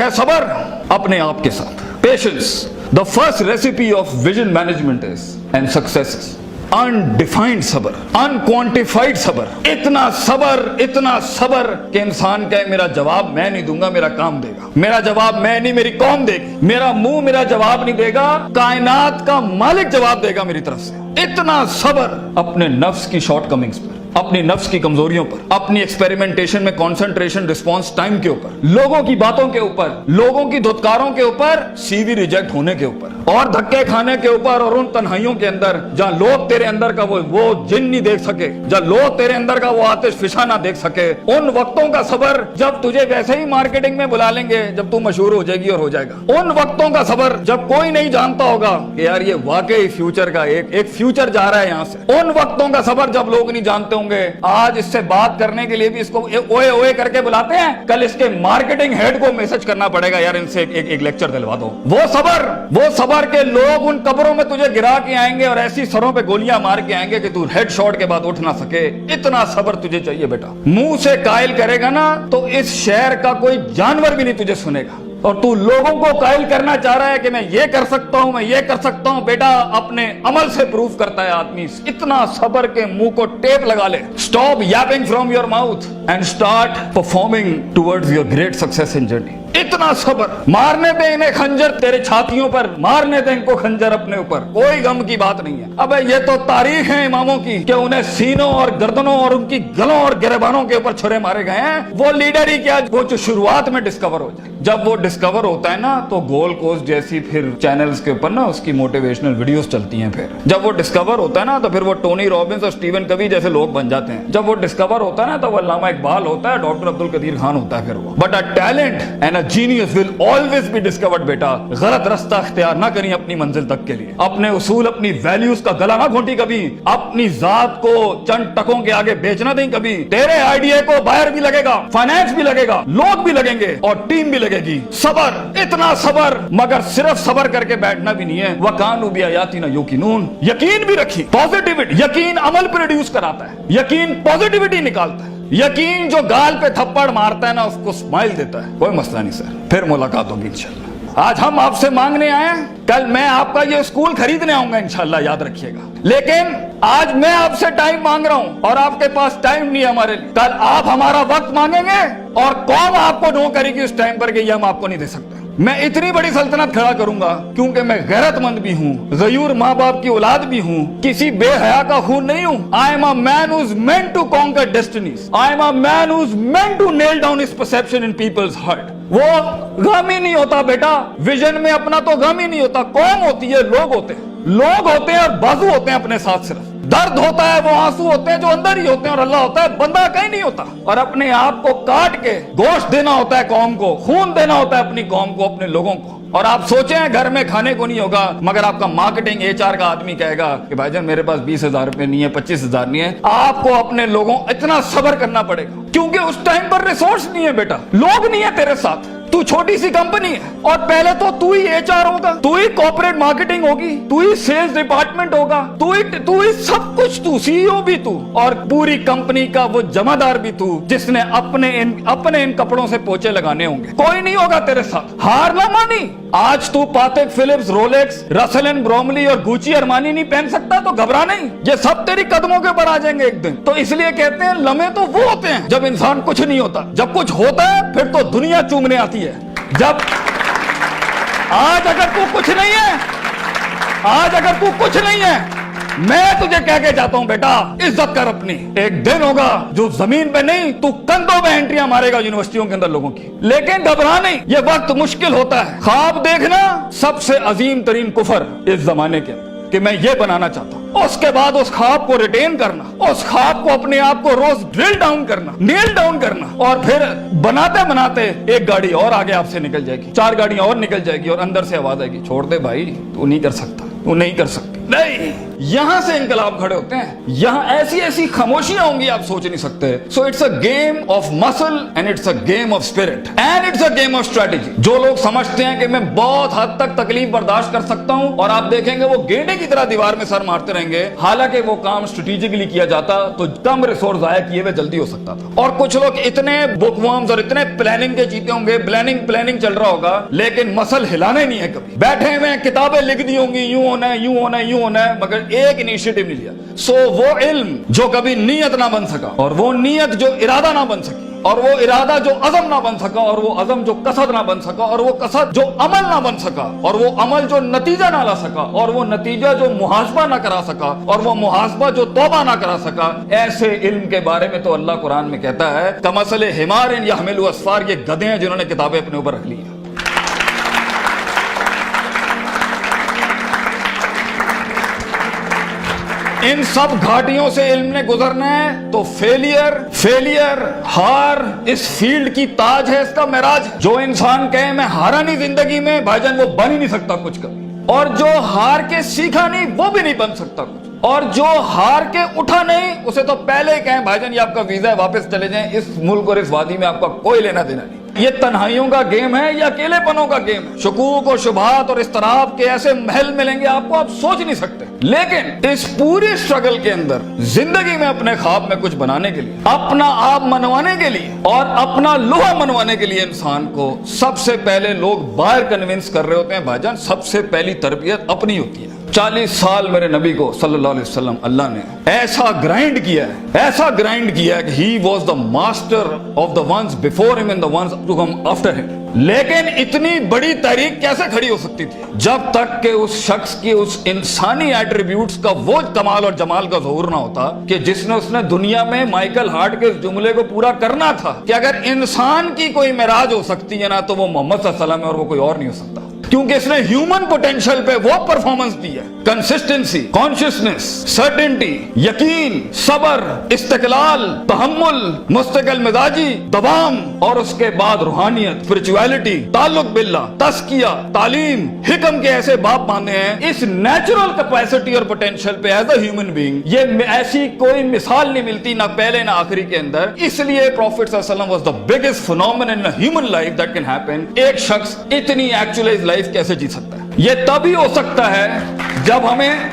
है सबर अपने आप के साथ, patience. The first recipe of vision management is and success is undefined सबर, अनक्वांटिफाइड सबर। इतना सबर कि इंसान कहे मेरा जवाब मैं नहीं दूंगा, मेरा काम देगा। मेरा जवाब मैं नहीं, मेरी कौम देगी। मेरा मुंह मेरा जवाब नहीं देगा, कायनात का मालिक जवाब देगा मेरी तरफ से। इतना सबर अपने नफ्स की शॉर्टकमिंग्स पर, अपनी नफ्स की कमजोरियों पर, अपनी एक्सपेरिमेंटेशन में कंसंट्रेशन रिस्पांस टाइम के ऊपर, लोगों की बातों के ऊपर, लोगों की धुतकारों के ऊपर, सीवी रिजेक्ट होने के ऊपर और धक्के खाने के ऊपर, और उन तन्हाइयों के अंदर जहां लोग तेरे अंदर का वो जिन नहीं देख सके, जहां लोग तेरे अंदर का वो आतिश फिशा ना देख सके, उन वक्तों का सबर जब तुझे वैसे ही मार्केटिंग में बुला लेंगे जब तू मशहूर हो जाएगी और हो जाएगा। उन वक्तों का सबर जब कोई नहीं जानता होगा कि यार ये वाकई फ्यूचर का एक फ्यूचर जा रहा है यहां से। उन वक्तों का सबर जब लोग नहीं जानते होंगे, आज इससे बात करने के लिए भी इसको ओए ओए करके बुलाते हैं, कल इसके मार्केटिंग हेड को मैसेज करना पड़ेगा यार इनसे एक लेक्चर दिलवा दो। वो सबर के लोग उन कब्रों में तुझे गिरा के आएंगे और ऐसी सरों पे गोलियां मार के आएंगे कि तू हेड शॉट के बाद उठ ना सके। इतना सबर तुझे चाहिए बेटा। मुंह से कायल करेगा ना तो इस शहर का कोई जानवर भी नहीं तुझे सुनेगा, और तू लोगों को कायल करना चाह रहा है कि मैं ये कर सकता हूं, मैं ये कर सकता हूं। बेटा अपने अमल से प्रूव करता है आदमी। इतना सबर के मुंह को टेप लगा ले। Stop Yaping from your mouth and start performing towards your great success in journey. इतना सबर। मारने दे इन्हें खंजर तेरे छातियों पर, मारने दे इनको खंजर अपने ऊपर, कोई गम की बात नहीं है। अबे ये तो तारीख है इमामों की कि उन्हें सीनों और गर्दनों और उनकी गलों और गिरबानों के ऊपर छुरे मारे गए हैं। वो लीडर ही क्या, वो जो शुरुआत में डिस्कवर हो जाए। जब वो डिस्कवर होता है ना तो गोल्ड कोस्ट जैसी फिर चैनल्स के ऊपर ना उसकी मोटिवेशनल वीडियोस चलती हैं। फिर जब वो डिस्कवर होता है ना तो फिर वो टोनी रॉबिन्स और स्टीवन कवी जैसे लोग बन जाते हैं। जब वो डिस्कवर होता है ना तो वो अल्लामा इकबाल होता है, डॉक्टर अब्दुल कदीर खान होता है। फिर वो but a talent and a genius will always be discovered. बेटा गलत रास्ता अख्तियार ना करिए अपनी मंजिल तक के लिए। अपने उसूल अपनी वैल्यूज का गला ना घोंटी कभी। अपनी जात को चंद टकों के आगे बेचना नहीं कभी। तेरे आइडिया को बायर भी लगेगा, फाइनेंस भी लगेगा, लोग भी लगेंगे और टीम भी लगेगी। सबर, इतना सबर। मगर सिर्फ सबर करके बैठना भी नहीं है। वकानु बिआयातिना युकिनून, यकीन भी रखी। पॉजिटिविटी, यकीन अमल प्रोड्यूस कराता है, यकीन पॉजिटिविटी निकालता है। यकीन जो गाल पे थप्पड़ मारता है ना उसको स्माइल देता है। कोई मसला नहीं सर, फिर मुलाकात होगी इंशाल्लाह। आज हम आपसे मांगने आए हैं, कल मैं आपका ये स्कूल खरीदने आऊंगा इंशाल्लाह, याद रखिएगा। लेकिन आज मैं आपसे टाइम मांग रहा हूं और आपके पास टाइम नहीं है हमारे लिए। कल आप हमारा वक्त मांगेंगे और कौन आपको नो करेगी उस टाइम पर कि ये हम आपको नहीं दे सकते। मैं इतनी बड़ी सल्तनत खड़ा करूंगा क्योंकि मैं गैरतमंद भी हूँ, गयूर माँ बाप की औलाद भी हूँ, किसी बेहया का खून नहीं हूँ। I am a man who is meant to conquer destinies. I am a man who is meant to nail down his perception in people's heart. वो गम ही नहीं होता बेटा, विजन में अपना तो गम ही नहीं होता। कौन होती है? लोग होते हैं। लोग होते हैं और बाजू होते हैं अपने साथ। सिर्फ दर्द होता है, वो आंसू होते हैं जो अंदर ही होते हैं, और अल्लाह होता है, बंदा कहीं नहीं होता। और अपने आप को काट के गोश्त देना होता है कौम को, खून देना होता है अपनी कौम को, अपने लोगों को। और आप सोचें घर में खाने को नहीं होगा मगर आपका मार्केटिंग HR का आदमी कहेगा कि भाईजान मेरे पास 20,000 रुपए नहीं है, 25,000 नहीं है। आपको अपने लोगों इतना सब्र करना पड़ेगा क्योंकि उस टाइम पर रिसोर्स नहीं है बेटा, लोग नहीं है तेरे साथ। तू छोटी सी कंपनी है और पहले तो तू ही HR होगा, तू ही कॉर्पोरेट मार्केटिंग होगी, तू ही सेल्स डिपार्टमेंट होगा, तू ही सब कुछ, तू CEO भी तू और पूरी कंपनी का वो जमादार भी तू, जिसने अपने इन कपड़ों से पोछे लगाने होंगे। कोई नहीं होगा तेरे साथ। हार ना मानी। आज तू पातेक Philips, Rolex, Russell and Bromley और गुची अरमानी नहीं पहन सकता तो घबरा नहीं, ये सब तेरी कदमों के ऊपर आ जाएंगे एक दिन। तो इसलिए कहते हैं लम्हे तो वो होते हैं जब इंसान कुछ नहीं होता। जब कुछ होता है फिर तो दुनिया चूमने आती है। जब आज अगर तू कुछ नहीं है, आज अगर तू कुछ नहीं है, मैं तुझे कह के जाता हूं बेटा इज्जत कर अपनी। एक दिन होगा जो जमीन पे नहीं तू कंधों पे एंट्रियां मारेगा यूनिवर्सिटियों के अंदर लोगों की। लेकिन घबरा नहीं, ये वक्त मुश्किल होता है। ख्वाब देखना सबसे अजीम तरीन कुफर इस जमाने के कि मैं ये बनाना चाहता हूं। उसके बाद उस ख्वाब को रिटेन करना, उस ख्वाब को अपने आप को रोज ड्रिल डाउन करना, नेल डाउन करना, और फिर बनाते बनाते एक गाड़ी और आगे आपसे निकल जाएगी, 4 गाड़ियां और निकल जाएगी और अंदर से आवाज आएगी छोड़ दे भाई, तू नहीं कर सकता, तू नहीं कर सकती। नहीं, यहां से इंकलाब खड़े होते हैं, यहां ऐसी ऐसी खामोशियां होंगी आप सोच नहीं सकते। So it's a game of muscle and it's a game of spirit and it's a game of strategy. जो लोग समझते हैं कि मैं बहुत हद तक तकलीफ बर्दाश्त कर सकता हूं और आप देखेंगे वो गेंडे की तरह दीवार में सर मारते रहेंगे, हालांकि वो काम स्ट्रेटेजिकली किया जाता तो कम रिसोर्स जाया किए हुए जल्दी हो सकता था। और कुछ लोग इतने बुकवर्म्स और इतने प्लानिंग के जीते होंगे, प्लानिंग चल रहा होगा, लेकिन मसल हिलाने नहीं है, कभी बैठे हुए किताबें लिख दी होंगी यूं होना है यूं होना है यूं होना है, मगर एक इनिशिएटिव नहीं लिया। सो वो इल्म जो कभी नीयत ना बन सका, और वो नीयत जो इरादा ना बन सकी, और वो इरादा जो अज़म ना बन सका, और वो अज़म जो कसद ना बन सका, और वो कसद जो अमल ना बन सका, और वो अमल जो नतीजा ना ला सका, और वो नतीजा जो मुहासबा ना करा सका, और वो मुहासबा जो तौबा ना करा सका, ऐसे इल्म के बारे में तो अल्लाह कुरान में कहता है कमसले हिमारिन यहमिलु अस्फार, ये गधे हैं जिन्होंने किताबें अपने ऊपर रख ली हैं। इन सब घाटियों से इल्म ने गुजरना है तो फेलियर हार इस फील्ड की ताज है, इसका महराज है। जो इंसान कहे मैं हारा नहीं जिंदगी में, भाईजान वो बन ही नहीं सकता कुछ कभी, और जो हार के सीखा नहीं वो भी नहीं बन सकता कुछ, और जो हार के उठा नहीं उसे तो पहले ही कहें भाईजान ये आपका वीजा है, वापस चले जाएं, इस मुल्क और इस वादी में आपका कोई लेना देना नहीं। ये तन्हाइयों का गेम है या अकेलेपनों का गेम है। शकूक और शुबहात और इस तरह के ऐसे महल मिलेंगे आपको, आप सोच नहीं सकते। लेकिन इस पूरी स्ट्रगल के अंदर जिंदगी में अपने ख्वाब में कुछ बनाने के लिए, अपना आप मनवाने के लिए और अपना लोहा मनवाने के लिए इंसान को सबसे पहले लोग बाहर कन्विंस कर रहे होते हैं, भाईजान सबसे पहली तरबियत अपनी होती है। 40 साल मेरे नबी को सल्लल्लाहु अलैहि वसल्लम अल्लाह ने ऐसा ग्राइंड किया है कि he was the master of the ones before him and the ones to come after him. लेकिन इतनी बड़ी तहरीक कैसे खड़ी हो सकती थी जब तक कि उस शख्स की उस इंसानी एट्रीब्यूट्स का वो कमाल और जमाल का ज़हूर ना होता कि जिसने उसने दुनिया में माइकल हार्ट के जुमले को पूरा करना था कि अगर इंसान की कोई मेराज हो सकती है ना तो वो मोहम्मद सल्लल्लाहु अलैहि वसल्लम है और वो कोई और नहीं हो सकता, क्योंकि इसने ह्यूमन पोटेंशियल पे वो परफॉर्मेंस दी है। कंसिस्टेंसी, कॉन्शियसनेस, सर्टेनिटी, यकीन, सब्र, इस्तिकलाल, तहम्मुल, मुस्तकिल मिजाजी, दबाम, और उसके बाद रूहानियत, स्पिरिचुअलिटी, ताल्लुक बिल्लाह, तस्किया, तालीम, हिकम के ऐसे बाप बांधे हैं। इस नेचुरल कैपेसिटी और पोटेंशियल पे एज अ ह्यूमन बीइंग ये ऐसी कोई मिसाल नहीं मिलती ना पहले ना आखिरी के अंदर। इसलिए प्रॉफिट सल्लल्लाहु अलैहि वसल्लम was the biggest phenomenon in human life that can happen. एक शख्स इतनी एक्चुअलाइज लाइफ कैसे जी सकता है? ये तभी हो सकता है जब हमें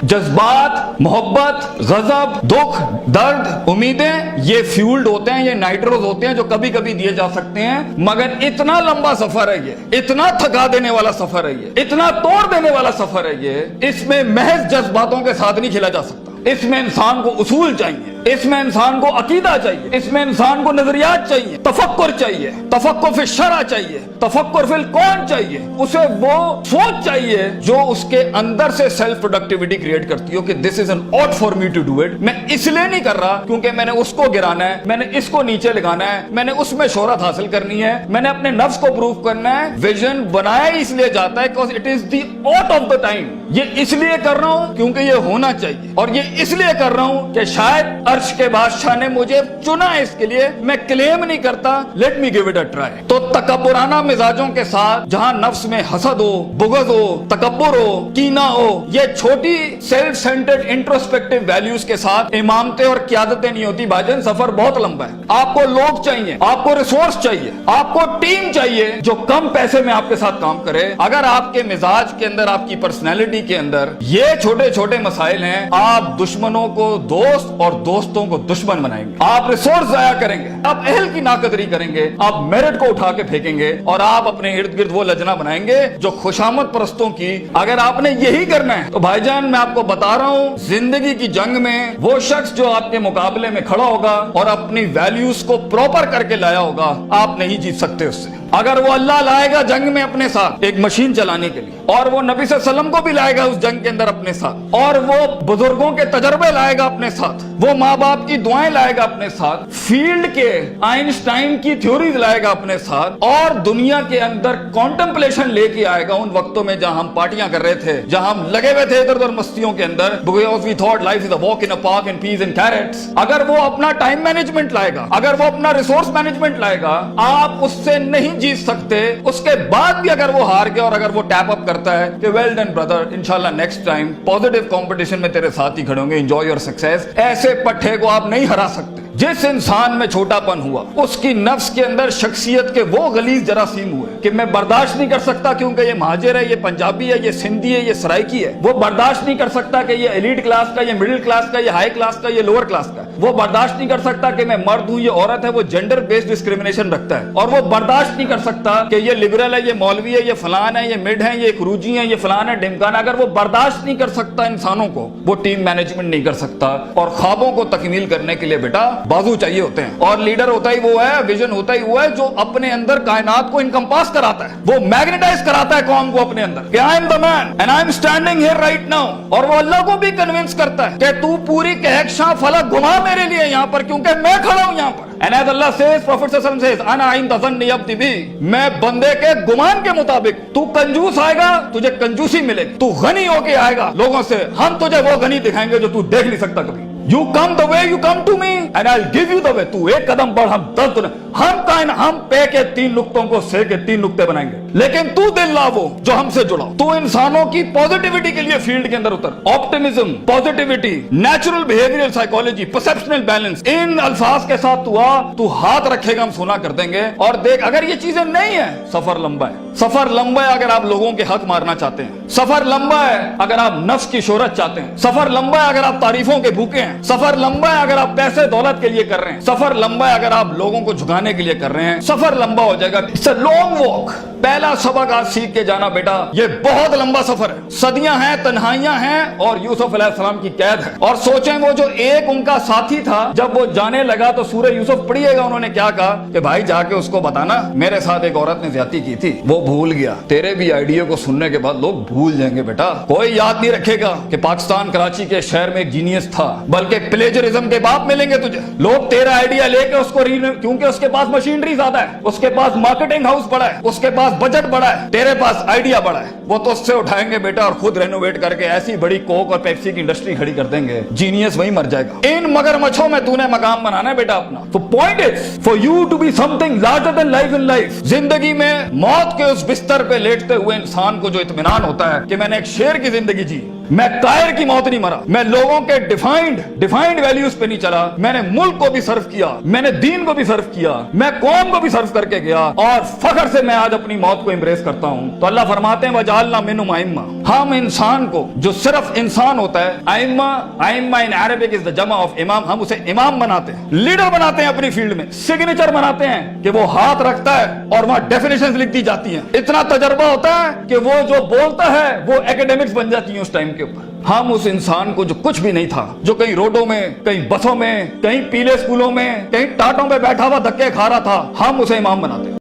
जज्बात, मोहब्बत, गजब, दुख, दर्द, उम्मीदें ये फ्यूल्ड होते हैं, ये नाइट्रोज होते हैं जो कभी कभी दिए जा सकते हैं, मगर इतना लंबा सफर है ये, इतना थका देने वाला सफर है ये, इतना तोड़ देने वाला सफर है ये, इसमें महज जज्बातों के साथ नहीं खेला जा सकता। इसमें इंसान को उसूल चाहिए, इसमें इंसान को अकीदा चाहिए, इसमें इंसान को नजरियात चाहिए, तफक्कुर चाहिए, तफक्कुर फिल शरा चाहिए, तफक्कुर फिल कौन चाहिए, उसे वो सोच चाहिए जो उसके अंदर से सेल्फ प्रोडक्टिविटी क्रिएट करती हो कि this is an ought for me to do it. मैं इसलिए नहीं कर रहा क्योंकि मैंने उसको गिराना है, मैंने इसको नीचे लगाना है, मैंने उसमें शोहरत हासिल करनी है, मैंने अपने नफ्स को प्रूव करना है। विजन बनाया इसलिए जाता है because it is the ought of the time. ये इसलिए कर रहा हूं क्योंकि ये होना चाहिए, और ये इसलिए कर रहा हूं कि शायद अर्श के बादशाह ने मुझे चुना है इसके लिए। मैं क्लेम नहीं करता, let me give it a try. तो तकब्बुराना मिजाजों के साथ जहां नफ्स में हसद हो, बुग़्ज़ हो, तकब्बुर हो, कीना हो, ये छोटी सेल्फ सेंटर्ड इंट्रोस्पेक्टिव वैल्यूज के साथ इमामतें और क़यादतें नहीं होती भाईजान। सफर बहुत लंबा है। आपको लोग चाहिए, आपको रिसोर्स चाहिए, आपको टीम चाहिए जो कम पैसे में आपके साथ काम करे। अगर आपके मिजाज के अंदर, आपकी पर्सनैलिटी के अंदर ये छोटे छोटे मसाइल हैं, आप दुश्मनों को दोस्त और दोस्तों को दुश्मन बनाएंगे, आप रिसोर्स जाया करेंगे, आप अहल की नाकदरी करेंगे, आप मेरिट को उठा के फेंकेंगे, और आप अपने इर्द गिर्द वो लजना बनाएंगे जो खुशामद परस्तों की। अगर आपने यही करना है तो भाईजान मैं आपको बता रहा हूं, जिंदगी की जंग में वो शख्स जो आपके मुकाबले में खड़ा होगा और अपनी वैल्यूज को प्रॉपर करके लाया होगा, आप नहीं जीत सकते उससे। अगर वो अल्लाह लाएगा जंग में अपने साथ एक मशीन चलाने के लिए, और वो नबी सल्लल्लाहु अलैहि वसल्लम को भी लाएगा उस जंग के अंदर अपने साथ, और वो बुजुर्गों के तजर्बे लाएगा अपने साथ, वो माँ बाप की दुआएं लाएगा अपने साथ, फील्ड के आइंस्टाइन की थ्योरीज लाएगा अपने साथ, और दुनिया के अंदर कॉन्टेम्पलेशन लेके आएगा उन वक्तों में जहां हम पार्टियां कर रहे थे, जहां हम लगे हुए थे इधर उधर मस्तियों के अंदर, because we thought life is a walk in a park and peas and carrots। अगर वो अपना टाइम मैनेजमेंट लाएगा, अगर वो अपना रिसोर्स मैनेजमेंट लाएगा, आप उससे नहीं जीत सकते, उसके बाद भी अगर वो हार गया और अगर वो टैप अप करता है कि वेल डन ब्रदर, इंशाल्लाह नेक्स्ट टाइम पॉजिटिव कंपटीशन में तेरे साथ ही खड़े होंगे, एंजॉय योर सक्सेस, ऐसे पट्टे को आप नहीं हरा सकते। जिस इंसान में छोटापन हुआ, उसकी नफ्स के अंदर शख्सियत के वो गलीज जरासीम हुए कि मैं बर्दाश्त नहीं कर सकता क्योंकि ये महाजिर है, ये पंजाबी है, ये सिंधी है, ये सराइकी है। वो बर्दाश्त नहीं कर सकता कि ये एलीट क्लास का, ये मिडिल क्लास का, ये हाई क्लास का, ये लोअर क्लास का। वो बर्दाश्त नहीं कर सकता कि मैं मर्द हूं, ये औरत है। वो जेंडर बेस्ड डिस्क्रिमिनेशन रखता है। और वो बर्दाश्त नहीं कर सकता कि ये लिबरल है, ये मौलवी है, ये फलान है, ये मिड है, ये खरूजी है, ये फलान है, ढिमकाना। अगर वो बर्दाश्त नहीं कर सकता इंसानों को, वो टीम मैनेजमेंट नहीं कर सकता। और ख्वाबों को तकमील करने के लिए बेटा बाजू चाहिए होते हैं। और लीडर होता ही वो है, विजन होता ही वो है जो अपने अंदर कायनात को इनकम्पास कराता है, वो मैग्नेटाइज कराता है कौम को अपने अंदर कि I am the man and I am standing here right now. और वो अल्लाह को भी कन्विंस करता है कि तू पूरी कहकशां फलक घुमा मेरे लिए यहाँ पर, क्योंकि मैं खड़ा हूं यहाँ पर। And as Allah says, Prophet ﷺ says, "Ana inda zanni abdi bi." मैं बंदे के गुमान के मुताबिक। तू कंजूस आएगा, तुझे कंजूसी मिलेगी। तू गनी होके आएगा लोगों से, हम तुझे वो गनी दिखाएंगे जो तू देख नहीं सकता कभी। You come the way you come to me and I'll give you the way. तू एक कदम बढ़, हम 10 गुना। हम पे के 3 नुक्तों को से के 3 नुक्ते बनाएंगे, लेकिन तू दिल ला वो जो हमसे जुड़ा। तू इंसानों की पॉजिटिविटी के लिए फील्ड के अंदर उतर। Optimism, positivity, natural behavioural psychology, perceptional balance, इन अल्फाज के साथ तू आ, तू हाथ रखेगा, हम सोना कर देंगे। और देख, अगर ये चीजें नहीं है, सफर लंबा है। सफर लंबा है अगर आप लोगों के हक मारना चाहते हैं। सफर लंबा है अगर आप नफ्स की शोहरत चाहते हैं। सफर लंबा है अगर आप तारीफों के भूखे हैं। सफर लंबा है अगर आप पैसे दौलत के लिए कर रहे हैं। सफर लंबा है अगर आप लोगों को झुकाने के लिए कर रहे हैं। सफर लंबा हो जाएगा। It's a long walk. पहला सबक आज सीख के जाना बेटा, ये बहुत लंबा सफर है। सदियां हैं, तन्हाइयां हैं और यूसुफ अलैहिस्सलाम की कैद है। और सोचें, वो जो एक उनका साथी था, जब वो जाने लगा तो सूरह यूसुफ पढ़िएगा, उन्होंने क्या कहा कि भाई जाके उसको बताना मेरे साथ एक औरत ने ज्यादती की थी, वो भूल गया। तेरे भी आइडिया को सुनने के बाद लोग भूल जाएंगे बेटा। कोई याद नहीं रखेगा कि पाकिस्तान कराची के शहर में एक जीनियस था, बल्कि प्लेजरिज्म के बाप मिलेंगे तुझे। लोग तेरा आइडिया लेके उसको क्योंकि उसके पास मशीनरी ज्यादा है, उसके पास मार्केटिंग हाउस बड़ा है, उसके पास बजट बड़ा है, तेरे पास आइडिया बड़ा है, वो तो उससे उठाएंगे बेटा और खुद रेनोवेट करके ऐसी बड़ी कोक और पेप्सी की इंडस्ट्री खड़ी कर देंगे। जीनियस वहीं मर जाएगा। इन मगरमच्छों में तूने मकाम बनाना है बेटा अपना। तो point is for you to be something larger than life in life. जिंदगी में मौत के उस बिस्तर पे लेटते हुए इंसान को जो इत्मीनान होता है कि मैंने एक शेर की जिंदगी जी, मैं कायर की मौत नहीं मरा, मैं लोगों के डिफाइंड वैल्यूज पे नहीं चला, मैंने मुल्क को भी सर्व किया, मैंने दीन को भी सर्व किया, मैं कौम को भी सर्व करके गया और फख्र से मैं आज अपनी मौत को एम्ब्रेस करता हूं। तो अल्लाह फरमाते हैं वजालना मिनहुम आइम्मा। हम इंसान को, जो सिर्फ इंसान होता है, आइम्मा इन अरबिक इज द जमा ऑफ इमाम, हम उसे इमाम बनाते हैं, लीडर बनाते हैं अपनी फील्ड में, सिग्नेचर बनाते हैं कि वो हाथ रखता है और वहां डेफिनेशंस लिख दी जाती हैं। इतना तजर्बा होता है कि वो जो बोलता है वो एकेडमिक्स बन जाती है उस टाइम के ऊपर। हम उस इंसान को जो कुछ भी नहीं था, जो कहीं रोडों में, कहीं बसों में, कहीं पीले स्कूलों में, कहीं टाटों पे बैठा हुआ धक्के खा रहा था, हम उसे इमाम बनाते हैं।